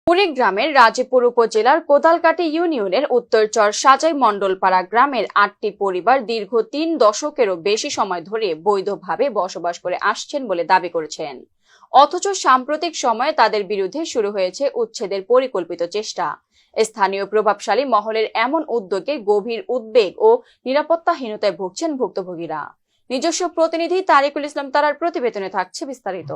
কুড়িগ্রামের রাজীপুর উপজেলার কোদালকাটি ইউনিয়নের উত্তরচর সাজাই মণ্ডলপাড়া গ্রামের ৮টি পরিবার দীর্ঘ ৩ দশকেরও বেশি সময় ধরে বৈধভাবে বসবাস করে আসছেন বলে দাবি করেছেন। অথচ সাম্প্রতিক সময়ে তাদের বিরুদ্ধে শুরু হয়েছে উচ্ছেদের পরিকল্পিত চেষ্টা। স্থানীয় প্রভাবশালী মহলের এমন উদ্যোগে গভীর উদ্বেগ ও নিরাপত্তাহীনতায় ভুগছেন ভুক্তভোগীরা। নিজস্ব প্রতিনিধি তারিকুল ইসলাম তারার প্রতিবেদনে থাকছে বিস্তারিত।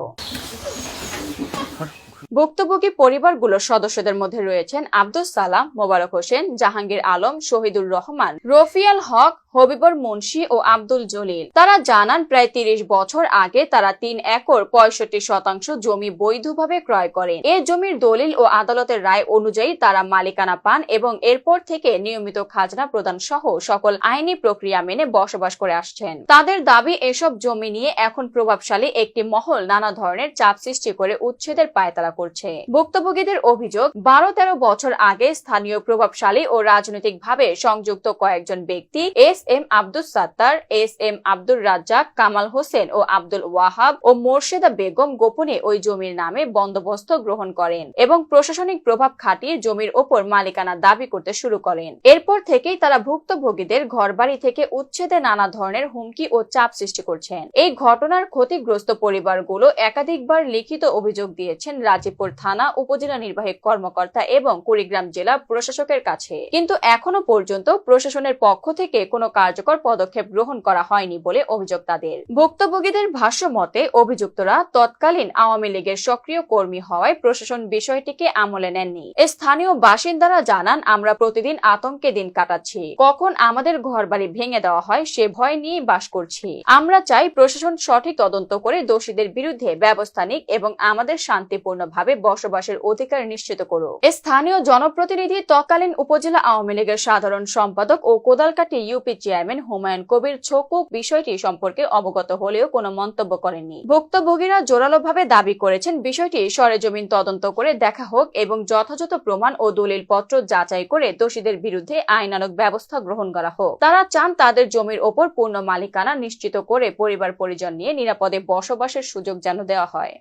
ভুক্তভোগী পরিবারগুলোর সদস্যদের মধ্যে রয়েছেন আব্দুস সালাম, মোবারক হোসেন, জাহাঙ্গীর আলম, শহীদুর রহমান, রফিয়াল হক, হবিবর মুন্সি ও আব্দুল জলিল। তারা জানান, প্রায় ৩০ বছর আগে তারা ৩ একর ৬৫% জমি বৈধভাবে ক্রয় করেন। এ জমির দলিল ও আদালতের রায় অনুযায়ী তারা মালিকানা পান এবং এরপর থেকে নিয়মিত খাজনা প্রদান সহ সকল আইনি প্রক্রিয়া মেনে বসবাস করে আসছেন। তাদের দাবি, এসব জমি নিয়ে এখন প্রভাবশালী একটি মহল নানা ধরনের চাপ সৃষ্টি করে উচ্ছেদের পায়তারা করছে। ভুক্তভোগীদের অভিযোগ, ১২-১৩ বছর আগে স্থানীয় প্রভাবশালী ও রাজনৈতিকভাবে সংযুক্ত কয়েকজন ব্যক্তি এস.এম. আব্দুস সাত্তার, এস.এম. আব্দুর রাজ্জাক, কামাল হোসেন ও আব্দুল ওয়াহাব ও মোর্শেদা বেগম গোপনে ওই জমির নামে বন্দোবস্ত গ্রহণ করেন এবং প্রশাসনিক প্রভাব খাটিয়ে জমির ওপর মালিকানা দাবি করতে শুরু করেন। এরপর থেকেই তারা ভুক্তভোগীদের ঘরবাড়ি থেকে উচ্ছেদে নানা ধরনের হুমকি ও চাপ সৃষ্টি করছেন। এই ঘটনার ক্ষতিগ্রস্ত পরিবারগুলো একাধিকবার লিখিত অভিযোগ দিয়েছেন রাজীপুর থানা, উপজেলা নির্বাহী কর্মকর্তা এবং কুড়িগ্রাম জেলা প্রশাসকের কাছে, কিন্তু এখনো পর্যন্ত প্রশাসনের পক্ষ থেকে কোনো কার্যকর পদক্ষেপ গ্রহণ করা হয়নি বলে অভিযোগ তাদের। ভুক্তভোগীদের ভাষ্য মতে, অভিযুক্তরা তৎকালীন আওয়ামী লীগের সক্রিয় কর্মী হওয়ায় প্রশাসন বিষয়টিকে আমলে নেননি। স্থানীয় বাসিন্দারা জানান, আমরা প্রতিদিন আতঙ্কে দিন কাটাচ্ছি। কখন আমাদের ঘরবাড়ি ভেঙে দেওয়া হয় সে ভয় নিয়ে বাস করছি। আমরা চাই প্রশাসন সঠিক তদন্ত করে দোষীদের বিরুদ্ধে ব্যবস্থা নিক এবং আমাদের শান্তিপূর্ণভাবে বসবাসের অধিকার নিশ্চিত করুক। স্থানীয় জনপ্রতিনিধি, তৎকালীন উপজেলা আওয়ামী লীগের সাধারণ সম্পাদক ও কোদালকাটি ইউপি চেয়ারম্যান হুমায়ুন কবির ছকুক বিষয়টি সম্পর্কে অবগত হলেও কোনো মন্তব্য করেননি। ভুক্তভোগীরা জোরালোভাবে দাবি করেছেন, বিষয়টি সরেজমিন তদন্ত করে দেখা হোক এবং যথাযথ প্রমাণ ও দলিলপত্র যাচাই করে দোষীদের বিরুদ্ধে আইনানুগ ব্যবস্থা গ্রহণ করা হোক। তারা চান তাদের জমির ওপর পূর্ণ মালিকানা নিশ্চিত করে পরিবার পরিজন নিয়ে নিরাপদে বসবাসের সুযোগ যেন দেওয়া হয়।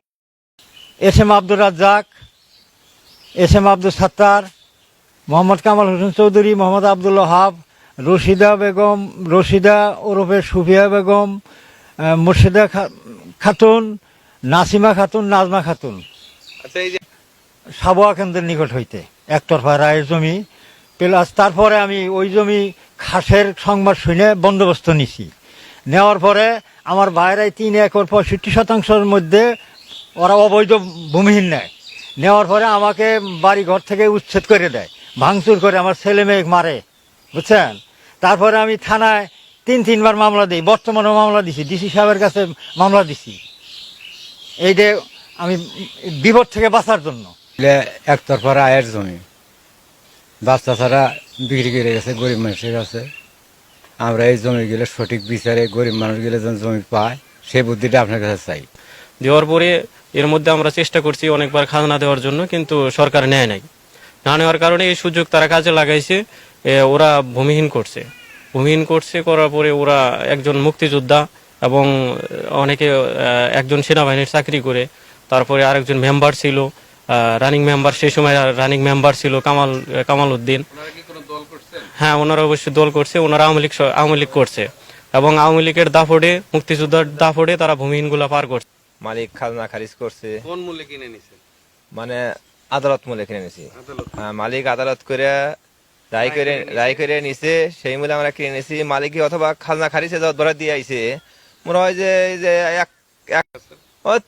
এস.এম. আব্দুর রাজ্জাক, এস.এম. আব্দুল সাত্তার, মোহাম্মদ কামাল হোসেন চৌধুরী, মোহাম্মদ আব্দুল ওয়াহাব, রশিদা বেগম, রশিদা ওরফে সুফিয়া বেগম, মুর্শিদা খাতুন, নাসিমা খাতুন, নাজমা খাতুন। সাবোয়া কেন্দ্রের নিকট হইতে একতরফা রায়ের জমি প্লাস তারপরে আমি ওই জমি খাসের সংবাদ শুনে বন্দোবস্ত নিছি। নেওয়ার পরে আমার বাইরে ৩ একর ৬৫% মধ্যে ওরা অবৈধ ভূমিহীন নেওয়ার পরে আমাকে বাড়ি ঘর থেকে উচ্ছেদ করে দেয়, ভাঙচুর করে, আমার ছেলে মেয়ে মারে, বুঝছেন। তারপরে আমি থানায় ৩-৩বার মামলা দিই, বর্তমানেও মামলা দিছি, ডিসি সাহেবের কাছে মামলা দিছি, এই যে আমি বিপদ থেকে বাঁচার জন্য। একতরফা আয়ের জমি বাচ্চা ছাড়া বিক্রি করে গেছে গরিব মানুষের কাছে। আমরা এই জমিগুলো সঠিক বিচারে গরিব মানুষগুলো যেন জমি পায় সেই বুদ্ধিটা আপনার কাছে চাই। দেওয়ার পরে এর মধ্যে আমরা চেষ্টা করছি অনেকবার খাজনা দেওয়ার জন্য, কিন্তু সরকার নেয় নাই। না নেওয়ার কারণে এই সুযোগ তারা কাজে লাগাইছে। ওরা ভূমিহীন করছে করার পরে ওরা একজন মুক্তিযোদ্ধা এবং অনেকে একজন সেনাবাহিনীর চাকরি করে, তারপরে আরেকজন মেম্বার ছিল, রানিং মেম্বার, সেই সময় রানিং মেম্বার ছিল কামাল উদ্দিন। হ্যাঁ, ওনারা অবশ্যই দল করছে, ওনারা আওয়ামী লীগ করছে এবং আওয়ামী লীগের দাপটে, মুক্তিযোদ্ধার দাপটে তারা ভূমিহীন গুলা পার করছে। মালিক খাজনা খারিজ করছে। কোন মূল্যে কিনে নিছে? মানে আদালত মূল্যে কিনে নিছি। হ্যাঁ, মালিক আদালত করে রায় করে নিছে, সেই মূল্যে আমরা কিনে নিছি। মালিক অথবা খাজনা খারিজে ধরা দিয়ে আইছে, মনে হয় যে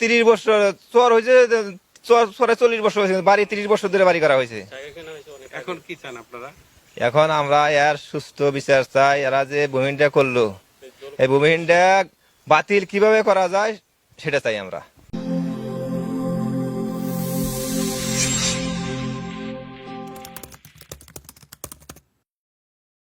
30 বছর চর হয়েছে, চরে 40 বছর হয়েছে, বাড়ি 30 বছর ধরে বাড়ি করা হয়েছে। এখন কি চান আপনারা? এখন আমরা এর সুস্থ বিচার চাই। এরা যে ভূমিহীনটা করলো, এই ভূমিহীনটা বাতিল কিভাবে করা যায় সেটা চাই আমরা।